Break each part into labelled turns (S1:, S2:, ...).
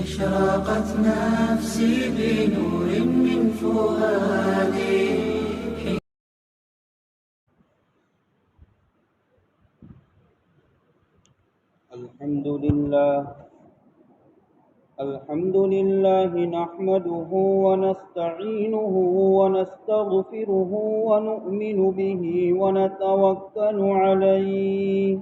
S1: أشرقت نفسي بنور من فؤادي.
S2: الحمد لله نحمده ونستعينه ونستغفره ونؤمن به ونتوكل عليه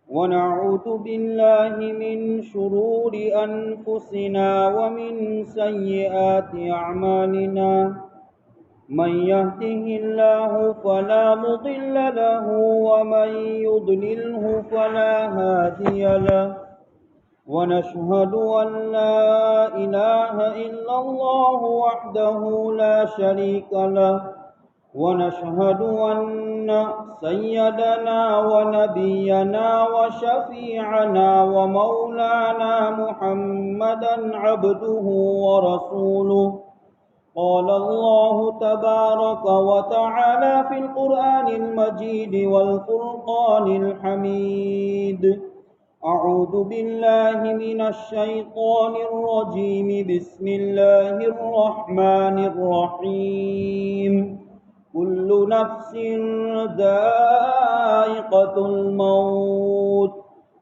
S2: ونعوذ بالله من شرور أنفسنا ومن سيئات أعمالنا. من يهده الله فلا مضل له ومن يضلله فلا هادي له. ونشهد أن لا إله إلا الله وحده لا شريك له. ونشهد أن سيدنا ونبينا وشفيعنا ومولانا محمدا عبده ورسوله. قال الله تبارك وتعالى في القرآن المجيد والفرقان الحميد. أعوذ بالله من الشيطان الرجيم. بسم الله الرحمن الرحيم. كل نفس ذائقة الموت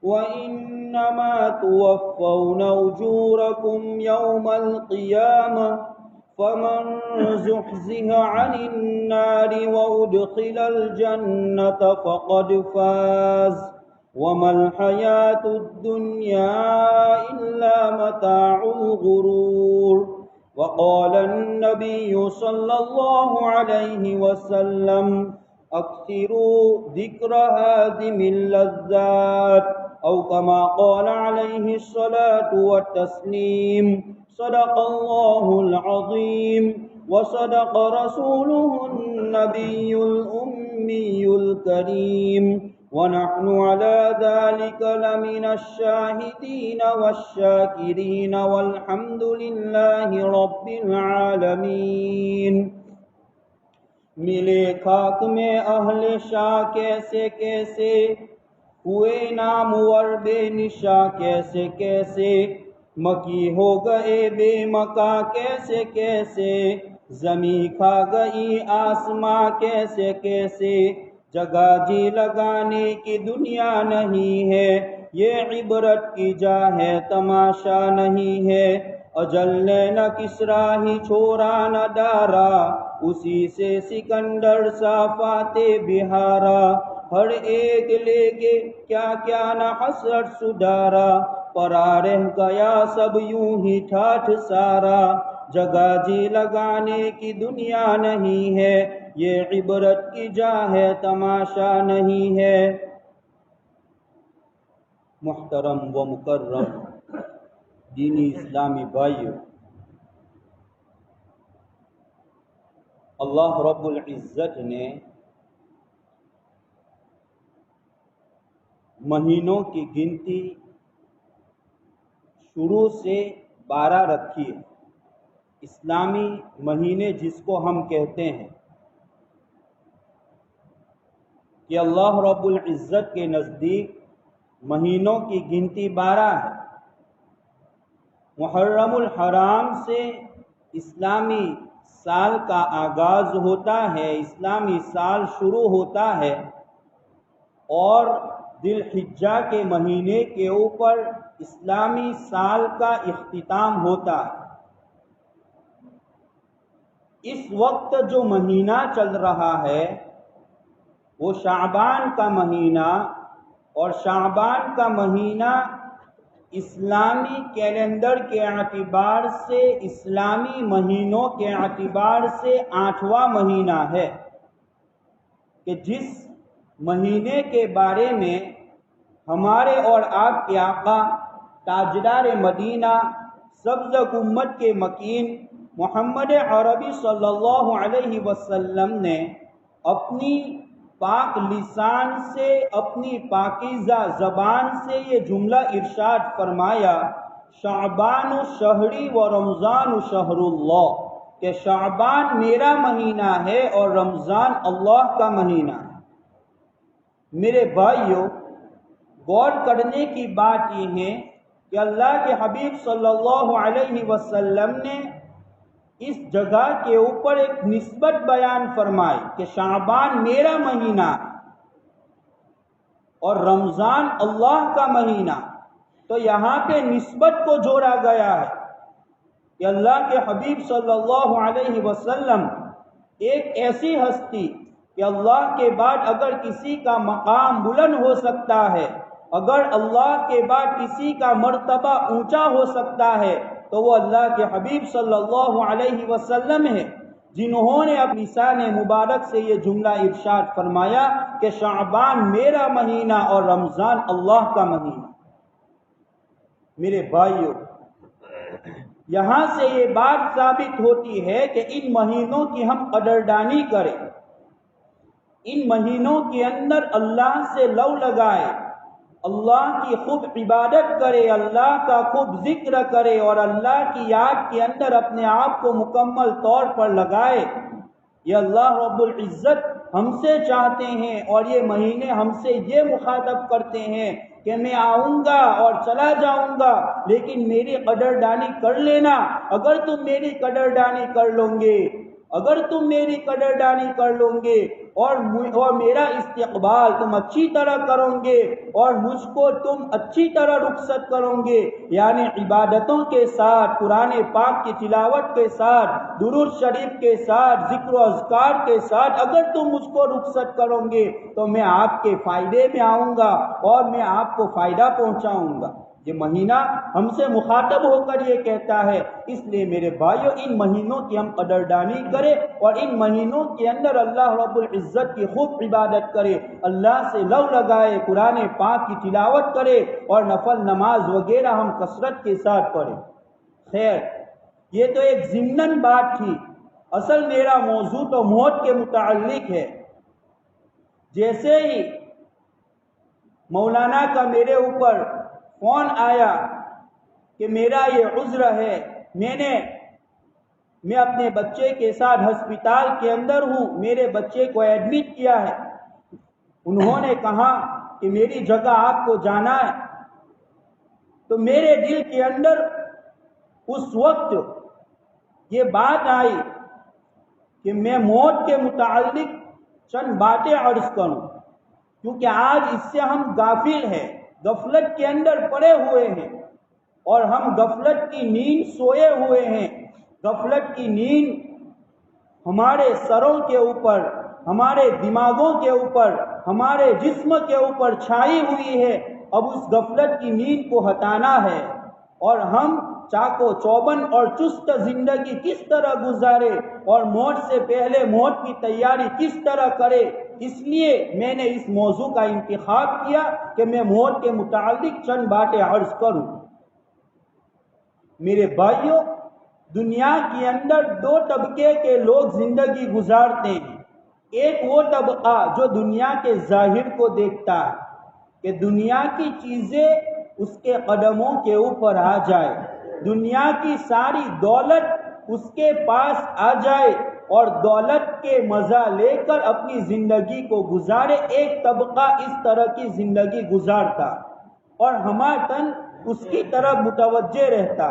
S2: وإنما توفون أجوركم يوم القيامة. فمن زحزح عن النار وأدخل الجنة فقد فاز. وما الحياة الدنيا إلا متاع الغرور. وقال النبي صلى الله عليه وسلم: أكثروا ذكر هادم اللذات، أو كما قال عليه الصلاة والتسليم. صدق الله العظيم وصدق رسوله النبي الأمي الكريم. ونحن على ذلك لمن الشاهدين والشاكرين والحمد لله رب العالمین. ملے خاک میں اہل شاہ کیسے کیسے، ہوئے نامور بے نشاں کیسے کیسے. مکی ہو گئے بے مکا کیسے کیسے، زمیں کھا گئی آسماں کیسے کیسے. جگہ جی لگانے کی دنیا نہیں ہے، یہ عبرت کی جا ہے تماشا نہیں ہے. اجل نے نہ کسرا ہی چھوڑا نہ ڈارا، اسی سے سکندر صافاتے بہارا. ہر ایک لے کے کیا کیا نہ حسرت سدھارا، پرا رہ گیا سب یوں ہی ٹھاٹھ سارا. جگہ جی لگانے کی دنیا نہیں ہے، یہ عبرت کی جا ہے تماشا نہیں ہے. محترم و مکرم دینی اسلامی بھائیو، اللہ رب العزت نے مہینوں کی گنتی شروع سے 12 رکھی ہے. اسلامی مہینے جس کو ہم کہتے ہیں کہ اللہ رب العزت کے نزدیک مہینوں کی گنتی 12 ہے. محرم الحرام سے اسلامی سال کا آغاز ہوتا ہے، اسلامی سال شروع ہوتا ہے، اور ذی الحجہ کے مہینے کے اوپر اسلامی سال کا اختتام ہوتا ہے. اس وقت جو مہینہ چل رہا ہے وہ شعبان کا مہینہ، اور شعبان کا مہینہ اسلامی کیلنڈر کے اعتبار سے، اسلامی مہینوں کے اعتبار سے 8واں مہینہ ہے، کہ جس مہینے کے بارے میں ہمارے اور آپ کے آقا تاجدار مدینہ سبز امت کے مکین محمد عربی صلی اللہ علیہ وسلم نے اپنی پاک لسان سے، اپنی پاکیزہ زبان سے یہ جملہ ارشاد فرمایا: شعبان شہری و رمضان شہر اللہ، کہ شعبان میرا مہینہ ہے اور رمضان اللہ کا مہینہ ہے. میرے بھائیوں، غور کرنے کی بات یہ ہے کہ کہ اللہ کے حبیب صلی اللہ علیہ وسلم نے اس جگہ کے اوپر ایک نسبت بیان فرمائی کہ شعبان میرا مہینہ اور رمضان اللہ کا مہینہ، تو یہاں پہ نسبت کو جوڑا گیا ہے کہ اللہ کے حبیب صلی اللہ علیہ وسلم ایک ایسی ہستی کہ اللہ کے بعد اگر کسی کا مقام بلند ہو سکتا ہے، اگر اللہ کے بعد کسی کا مرتبہ اونچا ہو سکتا ہے تو وہ اللہ کے حبیب صلی اللہ علیہ وسلم ہے، جنہوں نے اپنی لسان مبارک سے یہ جملہ ارشاد فرمایا کہ شعبان میرا مہینہ اور رمضان اللہ کا مہینہ۔ میرے بھائیوں، یہاں سے یہ بات ثابت ہوتی ہے کہ ان مہینوں کی ہم قدردانی کریں، ان مہینوں کے اندر اللہ سے لو لگائے، اللہ کی خوب عبادت کرے، اللہ کا خوب ذکر کرے اور اللہ کی یاد کے اندر اپنے آپ کو مکمل طور پر لگائے۔ یہ اللہ رب العزت ہم سے چاہتے ہیں اور یہ مہینے ہم سے یہ مخاطب کرتے ہیں کہ میں آؤں گا اور چلا جاؤں گا، لیکن میری قدردانی کر لینا۔ اگر تم میری قدردانی کر لو گے، اگر تم میری قدردانی کر لو گے اور میرا استقبال تم اچھی طرح کرو گے اور مجھ کو تم اچھی طرح رخصت کرو گے، یعنی عبادتوں کے ساتھ، قرآن پاک کی تلاوت کے ساتھ، درود شریف کے ساتھ، ذکر و اذکار کے ساتھ اگر تم مجھ کو رخصت کرو گے تو میں آپ کے فائدے میں آؤں گا اور میں آپ کو فائدہ پہنچاؤں گا۔ یہ مہینہ ہم سے مخاطب ہو کر یہ کہتا ہے، اس لیے میرے بھائیوں ان مہینوں کی ہم قدردانی کریں اور ان مہینوں کے اندر اللہ رب العزت کی خوب عبادت کرے، اللہ سے لو لگائے، قرآن پاک کی تلاوت کرے اور نفل نماز وغیرہ ہم کثرت کے ساتھ پڑھیں۔ خیر، یہ تو ایک ضمناً بات تھی، اصل میرا موضوع تو موت کے متعلق ہے۔ جیسے ہی مولانا کا میرے اوپر فون آیا کہ میرا یہ عذر ہے، میں اپنے بچے کے ساتھ ہسپتال کے اندر ہوں، میرے بچے کو ایڈمٹ کیا ہے، انہوں نے کہا کہ میری جگہ آپ کو جانا ہے، تو میرے دل کے اندر اس وقت یہ بات آئی کہ میں موت کے متعلق چند باتیں عرض کروں، کیونکہ آج اس سے ہم غافل ہیں، غفلت کے اندر پڑے ہوئے ہیں اور ہم غفلت کی نیند سوئے ہوئے ہیں۔ غفلت کی نیند ہمارے سروں کے اوپر، ہمارے دماغوں کے اوپر، ہمارے جسم کے اوپر چھائی ہوئی ہے۔ اب اس غفلت کی نیند کو ہٹانا ہے اور ہم چاق و چوبند اور چست زندگی کس طرح گزارے اور موت سے پہلے موت کی تیاری کس طرح کرے، اس لیے میں نے اس موضوع کا انتخاب کیا کہ میں موت کے متعلق چند باتیں عرض کروں۔ میرے بھائیوں، دنیا کے اندر دو طبقے کے لوگ زندگی گزارتے ہیں۔ ایک وہ طبقہ جو دنیا کے ظاہر کو دیکھتا ہے کہ دنیا کی چیزیں اس کے قدموں کے اوپر آ جائے، دنیا کی ساری دولت اس کے پاس آ جائے اور دولت کے مزہ لے کر اپنی زندگی کو گزارے۔ ایک طبقہ اس طرح کی زندگی گزارتا اور ہمارتن اس کی طرف متوجہ رہتا،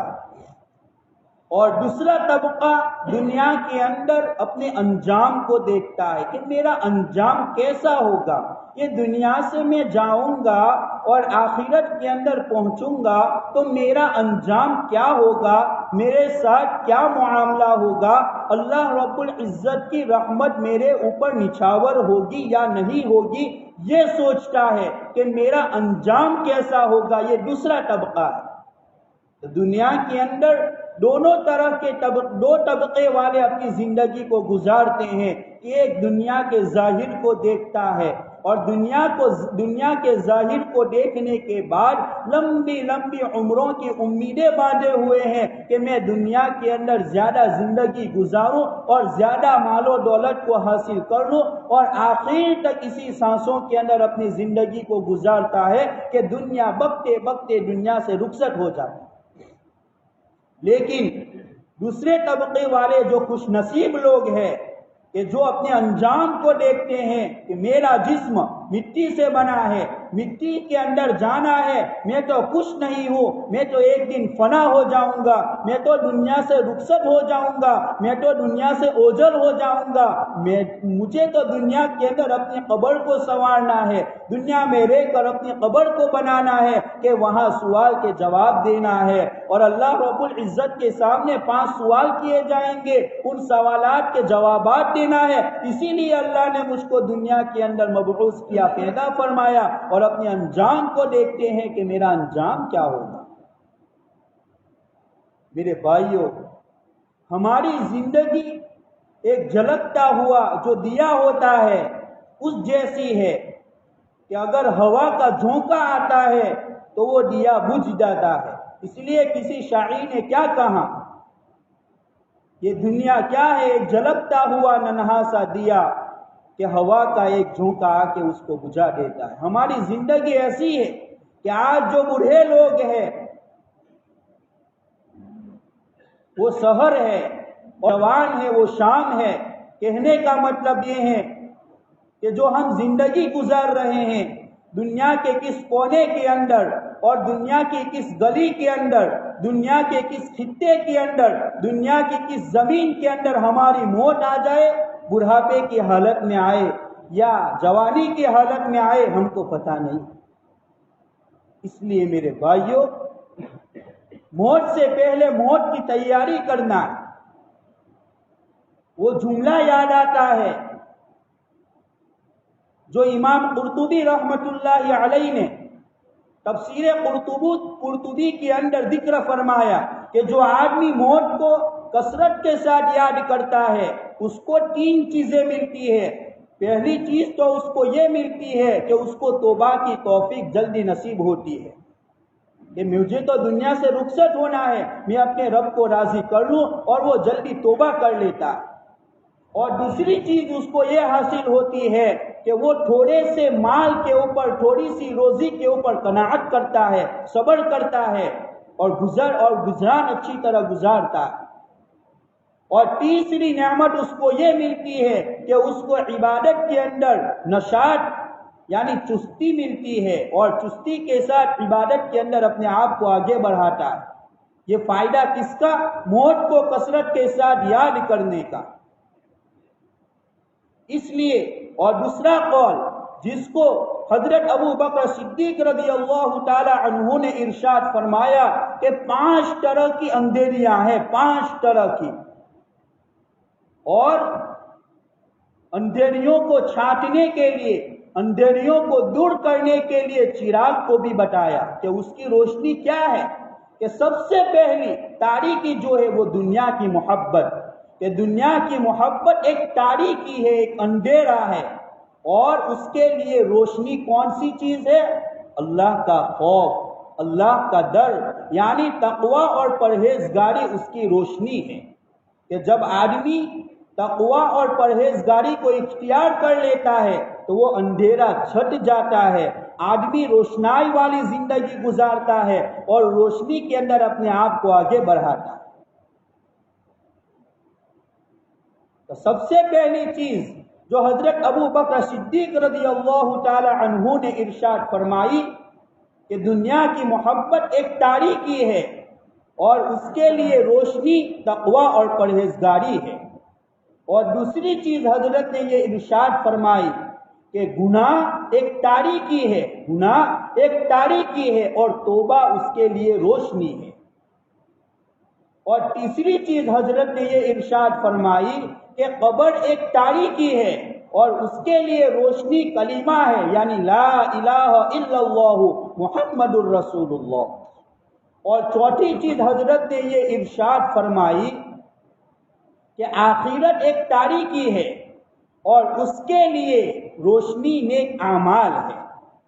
S2: اور دوسرا طبقہ دنیا کے اندر اپنے انجام کو دیکھتا ہے کہ میرا انجام کیسا ہوگا، یہ دنیا سے میں جاؤں گا اور آخرت کے اندر پہنچوں گا تو میرا انجام کیا ہوگا، میرے ساتھ کیا معاملہ ہوگا، اللہ رب العزت کی رحمت میرے اوپر نچھاور ہوگی یا نہیں ہوگی، یہ سوچتا ہے کہ میرا انجام کیسا ہوگا۔ یہ دوسرا طبقہ ہے۔ دنیا کے اندر دو طبقے والے اپنی زندگی کو گزارتے ہیں کہ ایک دنیا کے ظاہر کو دیکھتا ہے اور دنیا کے ظاہر کو دیکھنے کے بعد لمبی لمبی عمروں کی امیدیں باندھے ہوئے ہیں کہ میں دنیا کے اندر زیادہ زندگی گزاروں اور زیادہ مال و دولت کو حاصل کر لوں، اور آخر تک اسی سانسوں کے اندر اپنی زندگی کو گزارتا ہے کہ دنیا بکتے بکتے دنیا سے رخصت ہو جائے۔ لیکن دوسرے طبقے والے جو خوش نصیب لوگ ہیں کہ جو اپنے انجام کو دیکھتے ہیں کہ میرا جسم مٹی سے بنا ہے، مٹی کے اندر جانا ہے، میں تو کچھ نہیں ہوں، میں تو ایک دن فنا ہو جاؤں گا، میں تو دنیا سے رخصت ہو جاؤں گا، میں تو دنیا سے اوجھل ہو جاؤں گا، مجھے تو دنیا کے اندر اپنی قبر کو سنوارنا ہے، دنیا میں رہ کر اپنی قبر کو بنانا ہے کہ وہاں سوال کے جواب دینا ہے، اور اللہ رب العزت کے سامنے 5 سوال کیے جائیں گے، ان سوالات کے جوابات دینا ہے۔ اسی لیے اللہ نے مجھ کو دنیا کے اندر مبعوث کیا، پیدا فرمایا، اور اپنے انجام کو دیکھتے ہیں کہ میرا انجام کیا ہوگا۔ میرے بھائیوں، ہماری زندگی ایک جھلکتا ہوا جو دیا ہوتا ہے اس جیسی ہے کہ اگر ہوا کا جھونکا آتا ہے تو وہ دیا بجھ جاتا ہے۔ اس لیے کسی شاعر نے کیا کہا، یہ دنیا کیا ہے، ایک جھلکتا ہوا ننھا سا دیا کہ ہوا کا ایک جھونکا آ کے اس کو بجھا دیتا ہے۔ ہماری زندگی ایسی ہے کہ آج جو بوڑھے لوگ ہیں وہ سحر ہے اور جوان ہے وہ شام ہے۔ کہنے کا مطلب یہ ہے کہ جو ہم زندگی گزار رہے ہیں دنیا کے کس کونے کے اندر اور دنیا کی کس گلی کے اندر، دنیا کے کس خطے کے اندر، دنیا کی کس زمین کے اندر ہماری موت آ جائے، بڑھاپے کی حالت میں آئے یا جوانی کی حالت میں آئے، ہم کو پتہ نہیں۔ اس لیے میرے بھائیوں، موت سے پہلے موت کی تیاری کرنا ہے۔ وہ جملہ یاد آتا ہے جو امام قرطبی رحمت اللہ علیہ نے تفسیر قرطبی کے اندر ذکر فرمایا کہ جو آدمی موت کو کثرت کے ساتھ یاد کرتا ہے اس کو 3 چیزیں ملتی ہے۔ پہلی چیز تو اس کو یہ ملتی ہے کہ اس کو توبہ کی توفیق جلدی نصیب ہوتی ہے کہ مجھے تو دنیا سے رخصت ہونا ہے، میں اپنے رب کو راضی کر لوں، اور وہ جلدی توبہ کر لیتا ہے۔ اور دوسری چیز اس کو یہ حاصل ہوتی ہے کہ وہ تھوڑے سے مال کے اوپر، تھوڑی سی روزی کے اوپر قناعت کرتا ہے، صبر کرتا ہے، اور گزران اچھی طرح گزارتا ہے۔ اور تیسری نعمت اس کو یہ ملتی ہے کہ اس کو عبادت کے اندر نشاط یعنی چستی ملتی ہے، اور چستی کے ساتھ عبادت کے اندر اپنے آپ کو آگے بڑھاتا ہے۔ یہ فائدہ کس کا؟ موت کو کثرت کے ساتھ یاد کرنے کا۔ اس لیے، اور دوسرا قول جس کو حضرت ابو بکر صدیق رضی اللہ تعالی عنہ نے ارشاد فرمایا کہ 5 طرح کی اندھیریاں ہیں، 5 طرح کی، اور اندھیریوں کو چھانٹنے کے لیے، اندھیریوں کو دور کرنے کے لیے چراغ کو بھی بتایا کہ اس کی روشنی کیا ہے، کہ سب سے پہلی تاریکی جو ہے وہ دنیا کی محبت، کہ دنیا کی محبت ایک تاریکی ہے، ایک اندھیرا ہے، اور اس کے لیے روشنی کون سی چیز ہے؟ اللہ کا خوف، اللہ کا ڈر، یعنی تقوی اور پرہیزگاری اس کی روشنی ہے کہ جب آدمی تقوی اور پرہیزگاری کو اختیار کر لیتا ہے تو وہ اندھیرا چھٹ جاتا ہے، آدمی روشنائی والی زندگی گزارتا ہے اور روشنی کے اندر اپنے آپ کو آگے بڑھاتا ہے۔ تو سب سے پہلی چیز جو حضرت ابو بکر صدیق رضی اللہ تعالی عنہ نے ارشاد فرمائی کہ دنیا کی محبت ایک تاریکی ہے اور اس کے لیے روشنی تقوی اور پرہیزگاری ہے۔ اور دوسری چیز حضرت نے یہ ارشاد فرمائی کہ گناہ ایک تاریکی ہے، گناہ ایک تاریکی ہے اور توبہ اس کے لیے روشنی ہے۔ اور تیسری چیز حضرت نے یہ ارشاد فرمائی کہ قبر ایک تاریکی ہے اور اس کے لیے روشنی کلمہ ہے، یعنی لا الہ الا اللہ محمد الرسول اللہ۔ اور چوتھی چیز حضرت نے یہ ارشاد فرمائی کہ آخرت ایک تاریکی ہے اور اس کے لیے روشنی نیک اعمال ہے،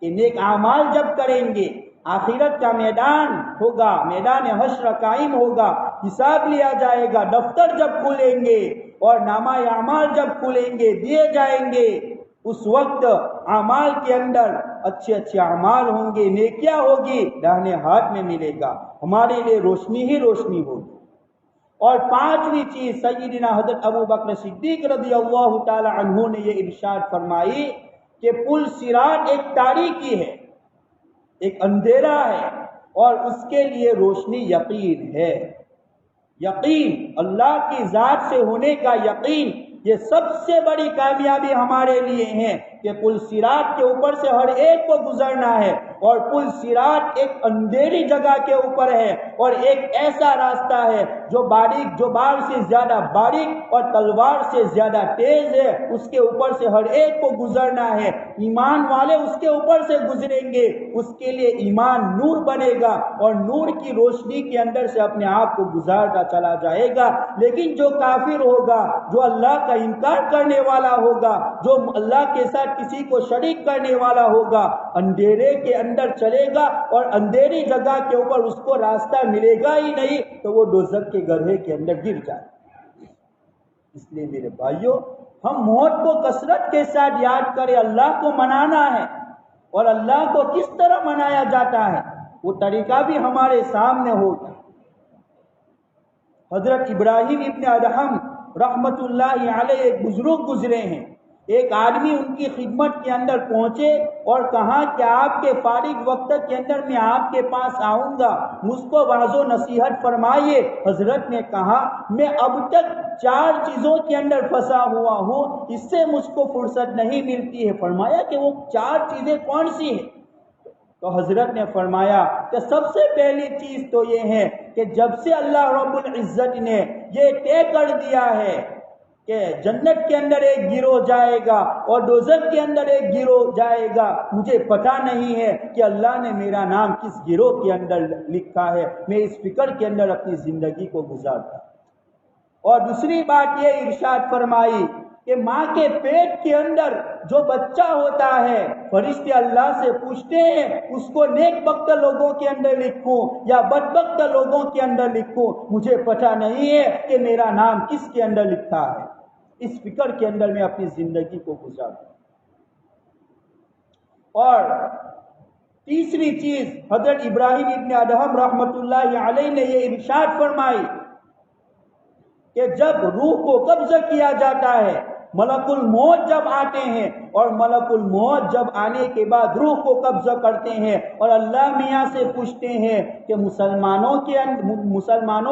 S2: کہ نیک اعمال جب کریں گے آخرت کا میدان ہوگا، میدان حشر قائم ہوگا، حساب لیا جائے گا، دفتر جب کھلیں گے اور نامہ اعمال جب کھلیں گے، دیے جائیں گے، اس وقت اعمال کے اندر اچھے اچھے اعمال ہوں گے، نیکیاں ہوگی، داہنے ہاتھ میں ملے گا، ہمارے لیے روشنی ہی روشنی ہوگی۔ اور پانچویں چیز سیدنا حضرت ابو بکر صدیق رضی اللہ تعالی عنہ نے یہ ارشاد فرمائی کہ پل صراط ایک تاریکی ہے، ایک اندھیرا ہے، اور اس کے لیے روشنی یقین ہے۔ یقین، اللہ کی ذات سے ہونے کا یقین، یہ سب سے بڑی کامیابی ہمارے لیے ہے کہ پل صراط کے اوپر سے ہر ایک کو گزرنا ہے، اور پل صراط ایک اندھیری جگہ کے اوپر ہے، اور ایک ایسا راستہ ہے جو بال سے زیادہ باریک اور تلوار سے زیادہ تیز ہے، اس کے اوپر سے ہر ایک کو گزرنا ہے۔ ایمان والے اس کے اوپر سے گزریں گے، اس کے لیے ایمان نور بنے گا، اور نور کی روشنی کے اندر سے اپنے آپ کو گزارتا چلا جائے گا۔ لیکن جو کافر ہوگا، جو اللہ کا انکار کرنے والا ہوگا، جو اللہ کے ساتھ کسی کو شریک کرنے والا ہوگا، اندھیرے کے اندر چلے گا، اور اندھیری جگہ کے اوپر اس کو راستہ ملے گا ہی نہیں، تو وہ دوزخ کے گڑھے کے اندر گر جائے۔ اس لیے میرے بھائیوں، ہم موت کو کثرت کے ساتھ یاد کریں۔ اللہ کو منانا ہے، اور اللہ کو کس طرح منایا جاتا ہے وہ طریقہ بھی ہمارے سامنے ہوگا۔ حضرت ابراہیم ابن ادہم رحمت اللہ علیہ ایک بزرگ گزرے ہیں۔ ایک آدمی ان کی خدمت کے اندر پہنچے اور کہا کہ آپ کے فارغ وقت کے اندر میں آپ کے پاس آؤں گا، مجھ کو واعظ و نصیحت فرمائیے۔ حضرت نے کہا، میں اب تک 4 چیزوں کے اندر پھنسا ہوا ہوں، اس سے مجھ کو فرصت نہیں ملتی ہے۔ فرمایا کہ وہ 4 چیزیں کون سی ہیں؟ تو حضرت نے فرمایا کہ سب سے پہلی چیز تو یہ ہے کہ جب سے اللہ رب العزت نے یہ طے کر دیا ہے کہ جنت کے اندر ایک گروہ جائے گا اور دوزخ کے اندر ایک گروہ جائے گا، مجھے پتہ نہیں ہے کہ اللہ نے میرا نام کس گروہ کے اندر لکھا ہے، میں اس فکر کے اندر اپنی زندگی کو گزارتا۔ اور دوسری بات یہ ارشاد فرمائی کہ ماں کے پیٹ کے اندر جو بچہ ہوتا ہے، فرشتے اللہ سے پوچھتے ہیں اس کو نیک بخت لوگوں کے اندر لکھوں یا بدبخت لوگوں کے اندر لکھوں، مجھے پتہ نہیں ہے کہ میرا نام کس کے اندر لکھا ہے۔ اس فکر کے اندر میں اپنی زندگی کو گزارتا۔ اور تیسری چیز حضرت ابراہیم ابن ادہم رحمت اللہ علیہ نے یہ ارشاد فرمائی کہ جب روح کو قبض کیا جاتا ہے، ملک الموت جب آتے ہیں، اور ملک الموت جب آنے کے بعد روح کو قبض کرتے ہیں اور اللہ میاں سے پوچھتے ہیں کہ مسلمانوں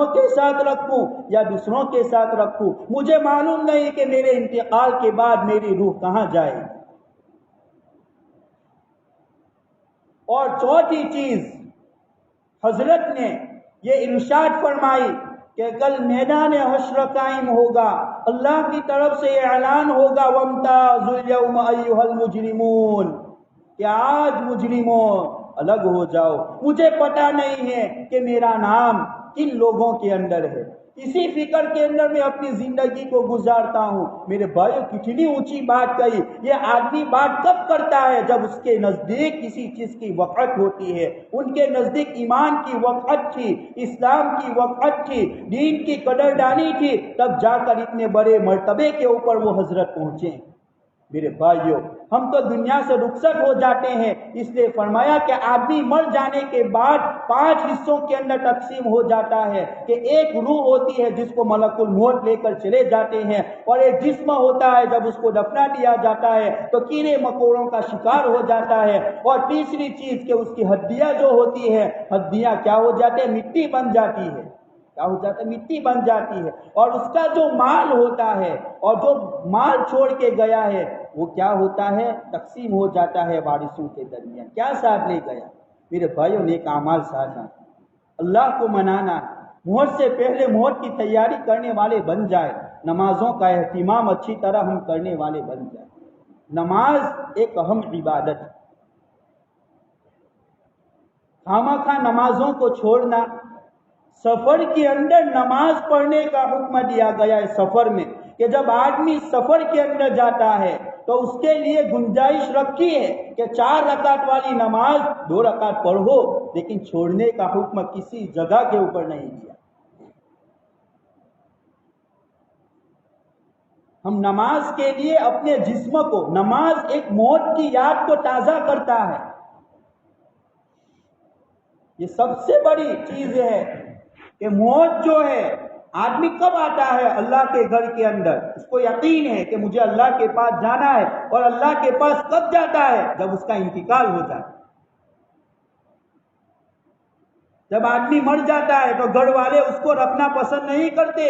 S2: کے ساتھ رکھوں یا دوسروں کے ساتھ رکھوں، مجھے معلوم نہیں کہ میرے انتقال کے بعد میری روح کہاں جائے۔ اور چوتھی چیز حضرت نے یہ ارشاد فرمائی کہ کل میدان حشر قائم ہوگا، اللہ کی طرف سے یہ اعلان ہوگا وَامْتَازُوا الْيَوْمَ أَيُّهَا الْمُجْرِمُونَ کہ آج مجرموں الگ ہو جاؤ۔ مجھے پتہ نہیں ہے کہ میرا نام کن لوگوں کے اندر ہے، اسی فکر کے اندر میں اپنی زندگی کو گزارتا ہوں۔ میرے بھائیو، کتنی اونچی بات کہی۔ یہ آدمی بات کب کرتا ہے؟ جب اس کے نزدیک کسی چیز کی وقعت ہوتی ہے۔ ان کے نزدیک ایمان کی وقعت تھی، اسلام کی وقعت تھی، دین کی قدردانی تھی، تب جا کر اتنے بڑے مرتبے کے اوپر وہ حضرت پہنچے۔ میرے بھائیو، ہم تو دنیا سے رخصت ہو جاتے ہیں، اس لیے فرمایا کہ آدمی مر جانے کے بعد 5 حصوں کے اندر تقسیم ہو جاتا ہے کہ ایک روح ہوتی ہے جس کو ملک الموت لے کر چلے جاتے ہیں، اور ایک جسم ہوتا ہے جب اس کو دفنا دیا جاتا ہے تو کیڑے مکوڑوں کا شکار ہو جاتا ہے، اور تیسری چیز کہ اس کی ہڈیاں جو ہوتی ہے، ہڈیاں کیا ہو جاتے ہیں؟ مٹی بن جاتی ہے۔ کیا ہو جاتا ہے؟ مٹی بن جاتی ہے۔ اور اس کا جو مال ہوتا ہے اور جو مال چھوڑ کے گیا ہے وہ کیا ہوتا ہے؟ تقسیم ہو جاتا ہے وارثوں کے درمیان۔ کیا ساتھ لے گیا؟ میرے بھائیوں، نیک اعمال ساتھ ہیں۔ اللہ کو منانا، موت سے پہلے موت کی تیاری کرنے والے بن جائے، نمازوں کا اہتمام اچھی طرح ہم کرنے والے بن جائیں۔ نماز ایک اہم عبادت ہے۔ خامخواہ نمازوں کو چھوڑنا، سفر کے اندر نماز پڑھنے کا حکم دیا گیا ہے۔ سفر میں کہ جب آدمی سفر کے اندر جاتا ہے تو اس کے لیے گنجائش رکھی ہے کہ 4 رکعت والی نماز 2 رکعت پڑھو، لیکن چھوڑنے کا حکم کسی جگہ کے اوپر نہیں دیا۔ ہم نماز کے لیے اپنے جسم کو، نماز ایک موت کی یاد کو تازہ کرتا ہے۔ یہ سب سے بڑی چیز ہے کہ موت جو ہے آدمی کب آتا ہے اللہ کے گھر کے اندر؟ اس کو یقین ہے کہ مجھے اللہ کے پاس جانا ہے، اور اللہ کے پاس کب جاتا ہے؟ جب اس کا انتقال ہو جاتا ہے۔ جب آدمی مر جاتا ہے تو گھر والے اس کو رکھنا پسند نہیں کرتے،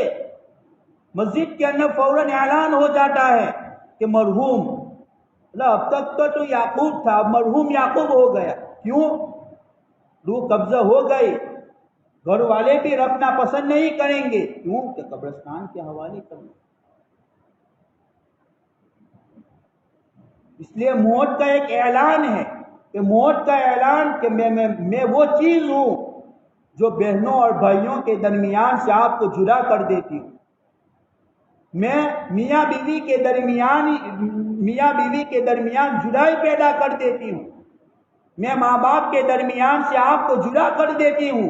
S2: مسجد کے اندر فوراً اعلان ہو جاتا ہے کہ مرحوم، اب تک تو یعقوب تھا، اب مرحوم یعقوب ہو گیا۔ کیوں؟ روح قبضہ ہو گئی، گھر والے بھی رکھنا پسند نہیں کریں گے، کیوں کہ قبرستان کے حوالے کرنا۔ اس لیے موت کا ایک اعلان ہے کہ موت کا اعلان کہ میں وہ چیز ہوں جو بہنوں اور بھائیوں کے درمیان سے آپ کو جدا کر دیتی ہوں۔ میں میاں بیوی کے درمیان جدائی پیدا کر دیتی ہوں۔ میں ماں باپ کے درمیان سے آپ کو جدا کر دیتی ہوں۔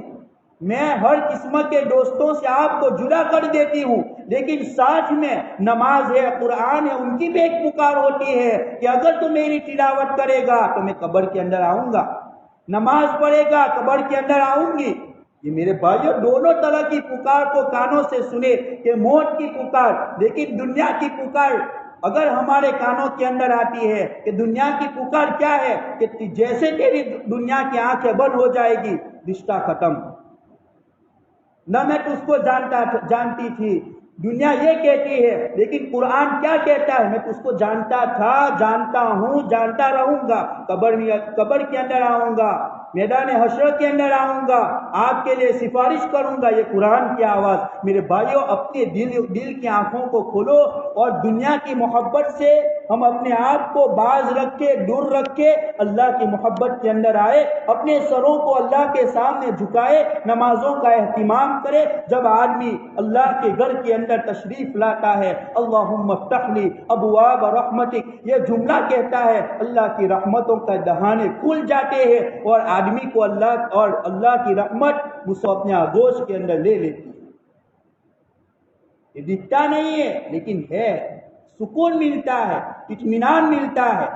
S2: میں ہر قسم کے دوستوں سے آپ کو جدا کر دیتی ہوں۔ لیکن ساتھ میں نماز ہے، قرآن ہے، ان کی بھی ایک پکار ہوتی ہے کہ اگر تو میری تلاوت کرے گا تو میں قبر کے اندر آؤں گا، نماز پڑھے گا قبر کے اندر آؤں گی۔ یہ میرے بھائیوں دونوں طرح کی پکار کو کانوں سے سنے کہ موت کی پکار، لیکن دنیا کی پکار اگر ہمارے کانوں کے اندر آتی ہے کہ دنیا کی پکار کیا ہے کہ جیسے تیری دنیا کی آنکھیں بند ہو جائے گی، رشتہ ختم، نہ میں تو اس کو جانتی تھی، دنیا یہ کہتی ہے، لیکن قرآن کیا کہتا ہے؟ میں تو اس کو جانتا تھا، جانتا ہوں، جانتا رہوں گا، قبر کے اندر آؤں گا، میدان حشر کے اندر آؤں گا، آپ کے لیے سفارش کروں گا۔ یہ قرآن کی آواز۔ میرے بھائیوں اپنے دل کی آنکھوں کو کھولو اور دنیا کی محبت سے ہم اپنے آپ کو باز رکھ کے، دور رکھ کے اللہ کی محبت کے اندر آئے، اپنے سروں کو اللہ کے سامنے جھکائے، نمازوں کا اہتمام کرے۔ جب آدمی اللہ کے گھر کے اندر تشریف لاتا ہے، اللہم افتح لی ابواب رحمتک، یہ جملہ کہتا ہے، اللہ کی رحمتوں کا دہانے کھل جاتے ہیں اور آدمی کو اللہ کی رحمت اس کو اپنے آغوش کے اندر لے لیتی ہے۔ یہ دکھتا نہیں ہے لیکن ہے، سکون ملتا ہے، اطمینان ملتا ہے۔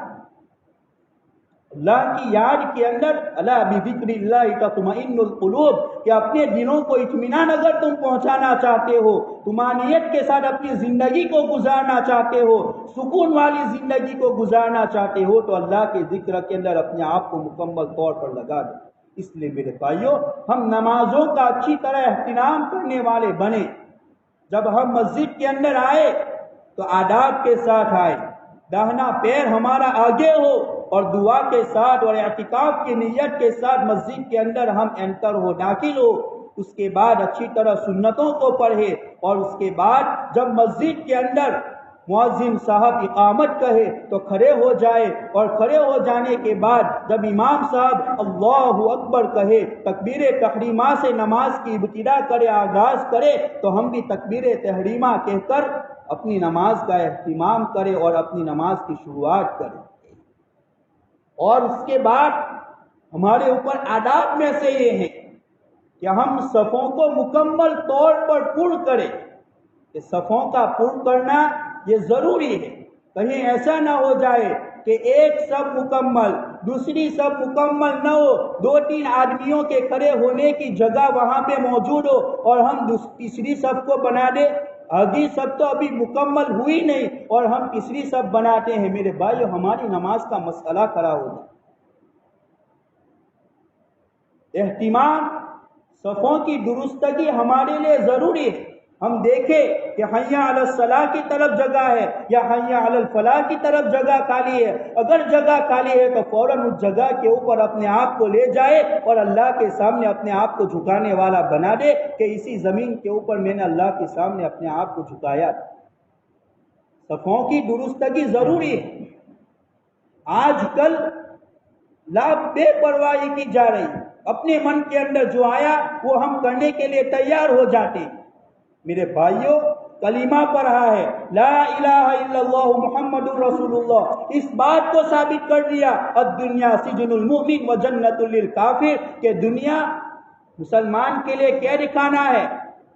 S2: اللہ کی یاد کے اندر، الا بذکر اللہ تطمئن القلوب، کہ اپنے دلوں کو اطمینان اگر تم پہنچانا چاہتے ہو، طمانینت کے ساتھ اپنی زندگی کو گزارنا چاہتے ہو، سکون والی زندگی کو گزارنا چاہتے ہو، تو اللہ کے ذکر کے اندر اپنے آپ کو مکمل طور پر لگا دو۔ اس لیے میرے بھائیوں ہم نمازوں کا اچھی طرح اہتمام کرنے والے بنے۔ جب ہم مسجد کے اندر آئے تو آداب کے ساتھ آئے، داہنا پیر ہمارا آگے ہو اور دعا کے ساتھ اور اعتکاف کی نیت کے ساتھ مسجد کے اندر ہم انٹر ہو، داخل ہو۔ اس کے بعد اچھی طرح سنتوں کو پڑھے، اور اس کے بعد جب مسجد کے اندر مؤذن صاحب اقامت کہے تو کھڑے ہو جائے، اور کھڑے ہو جانے کے بعد جب امام صاحب اللہ اکبر کہے، تکبیر تحریمہ سے نماز کی ابتدا کرے، آغاز کرے، تو ہم بھی تکبیر تحریمہ کہہ کر اپنی نماز کا اہتمام کرے اور اپنی نماز کی شروعات کرے۔ اور اس کے بعد ہمارے اوپر آداب میں سے یہ ہے کہ ہم صفوں کو مکمل طور پر پر کریں، کہ صفوں کا پر کرنا یہ ضروری ہے۔ کہیں ایسا نہ ہو جائے کہ ایک صف مکمل، دوسری صف مکمل نہ ہو، 2-3 آدمیوں کے کھڑے ہونے کی جگہ وہاں پہ موجود ہو اور ہم تیسری صف کو بنا دیں، آگی صف تو ابھی مکمل ہوئی نہیں اور ہم تیسری صف بناتے ہیں، میرے بھائیو ہماری نماز کا مسئلہ کھڑا ہو جائے۔ اہتمام، صفوں کی درستگی ہمارے لیے ضروری ہے۔ ہم دیکھیں کہ حی علی الصلاح کی طرف جگہ ہے یا حی علی الفلاح کی طرف جگہ خالی ہے، اگر جگہ خالی ہے تو فوراً اس جگہ کے اوپر اپنے آپ کو لے جائے اور اللہ کے سامنے اپنے آپ کو جھکانے والا بنا دے کہ اسی زمین کے اوپر میں نے اللہ کے سامنے اپنے آپ کو جھکایا۔ صفوں کی درستگی ضروری ہے۔ آج کل بے پرواہی کی جا رہی، اپنے من کے اندر جو آیا وہ ہم کرنے کے لیے تیار ہو جاتے۔ میرے بھائیوں کلمہ پڑھا ہے، لا الہ الا اللہ محمد الرسول اللہ، اس بات کو ثابت کر دیا الدنیا سجن المؤمن و جنت للکافر، کہ دنیا مسلمان کے لیے قید خانہ ہے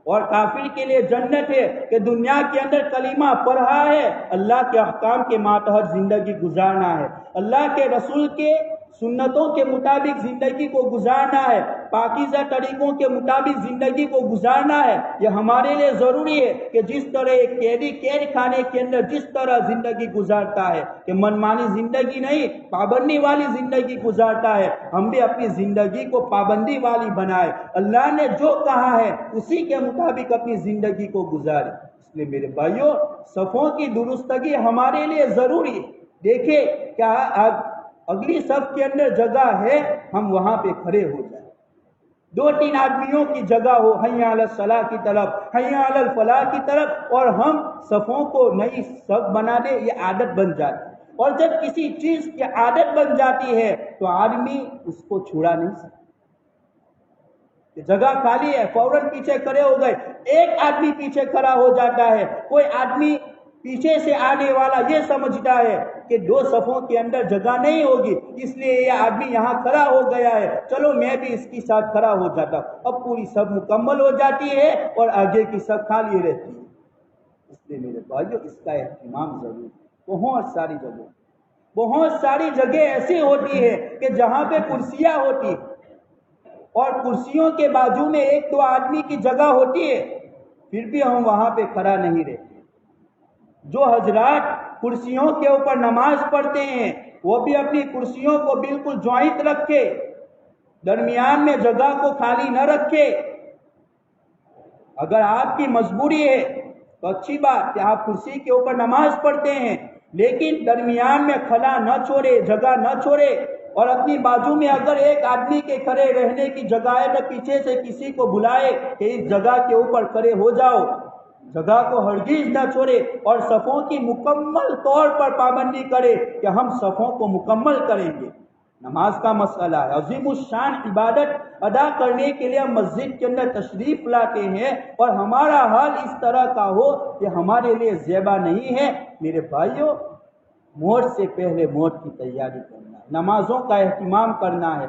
S2: اور کافر کے لیے جنت ہے، کہ دنیا کے اندر کلمہ پڑھا ہے، اللہ کے احکام کے ماتحت زندگی گزارنا ہے، اللہ کے رسول کے سنتوں کے مطابق زندگی کو گزارنا ہے، پاکیزہ طریقوں کے مطابق زندگی کو گزارنا ہے۔ یہ ہمارے لیے ضروری ہے کہ جس طرح ایک قیدی قید خانے کے اندر جس طرح زندگی گزارتا ہے کہ منمانی زندگی نہیں، پابندی والی زندگی گزارتا ہے، ہم بھی اپنی زندگی کو پابندی والی بنائے، اللہ نے جو کہا ہے اسی کے مطابق اپنی زندگی کو گزارے۔ اس لیے میرے بھائیوں، صفوں کی درستگی ہمارے لیے ضروری ہے۔ دیکھیں کیا اگلی صف کے اندر جگہ ہے، ہم وہاں پہ کھڑے ہو جائیں، 2-3 آدمیوں کی جگہ ہو، حی علی الصلاح کی طرف، حی علی الفلاح کی طرف، اور ہم صفوں کو نئی صف بنا دیں، یہ عادت بن جاتی ہے۔ اور جب کسی چیز کی عادت بن جاتی ہے تو آدمی اس کو چھوڑا نہیں سکتا۔ جگہ خالی ہے، فوراً پیچھے کھڑے ہو گئے، ایک آدمی پیچھے کھڑا ہو جاتا ہے، کوئی آدمی پیچھے سے آنے والا یہ سمجھتا ہے کہ 2 صفوں کے اندر جگہ نہیں ہوگی، اس لیے یہ آدمی یہاں کھڑا ہو گیا ہے، چلو میں بھی اس کے ساتھ کھڑا ہو جاتا ہوں۔ اب پوری صف مکمل ہو جاتی ہے اور آگے کی صف خالی رہتی ہے۔ اس لیے میرے بھائیوں، اس کا اہتمام ضروری ہے۔ بہت ساری جگہ ایسی ہوتی ہے کہ جہاں پہ کرسیاں ہوتی ہیں اور کرسیوں کے بازو میں 1-2 آدمی کی جگہ ہوتی ہے، پھر بھی ہم وہاں پہ کھڑا نہیں رہتے۔ جو حضرات کرسیوں کے اوپر نماز پڑھتے ہیں وہ بھی اپنی کرسیوں کو بالکل جوائنٹ رکھے، درمیان میں جگہ کو خالی نہ رکھے۔ اگر آپ کی مجبوری ہے تو اچھی بات کہ آپ کرسی کے اوپر نماز پڑھتے ہیں، لیکن درمیان میں کھلا نہ چھوڑے، جگہ نہ چھوڑے، اور اپنی بازو میں اگر ایک آدمی کے کھڑے رہنے کی جگہ ہے تو پیچھے سے کسی کو بلائے کہ اس جگہ کے اوپر کھڑے ہو جاؤ، جگہ کو ہرگز نہ چھوڑے، اور صفوں کی مکمل طور پر پابندی کرے کہ ہم صفوں کو مکمل کریں گے۔ نماز کا مسئلہ ہے، عظیم الشان عبادت ادا کرنے کے لیے ہم مسجد کے اندر تشریف لاتے ہیں اور ہمارا حال اس طرح کا ہو کہ ہمارے لیے زیبا نہیں ہے۔ میرے بھائیوں، موت سے پہلے موت کی تیاری کرنا ہے، نمازوں کا اہتمام کرنا ہے،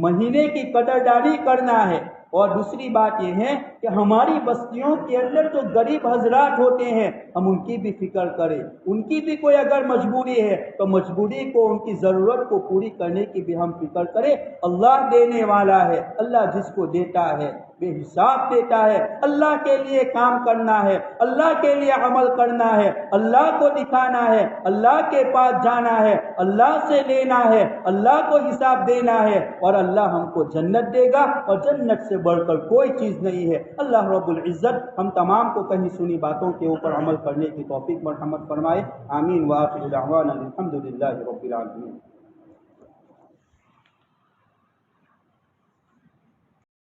S2: مہینے کی قدردانی کرنا ہے، اور دوسری بات یہ ہے کہ ہماری بستیوں کے اندر جو غریب حضرات ہوتے ہیں ہم ان کی بھی فکر کریں، ان کی بھی کوئی اگر مجبوری ہے تو مجبوری کو، ان کی ضرورت کو پوری کرنے کی بھی ہم فکر کریں۔ اللہ دینے والا ہے، اللہ جس کو دیتا ہے بے حساب دیتا ہے۔ اللہ کے لیے کام کرنا ہے، اللہ کے لیے عمل کرنا ہے، اللہ کو دکھانا ہے، اللہ کے پاس جانا ہے، اللہ سے لینا ہے، اللہ کو حساب دینا ہے، اور اللہ ہم کو جنت دے گا، اور جنت سے بڑھ کر کوئی چیز نہیں ہے۔ اللہ رب العزت ہم تمام کو کہیں سنی باتوں کے اوپر عمل کرنے کی توفیق مرحمت فرمائے۔ آمین۔ وآخر دعوانا الحمدللہ رب العالمین۔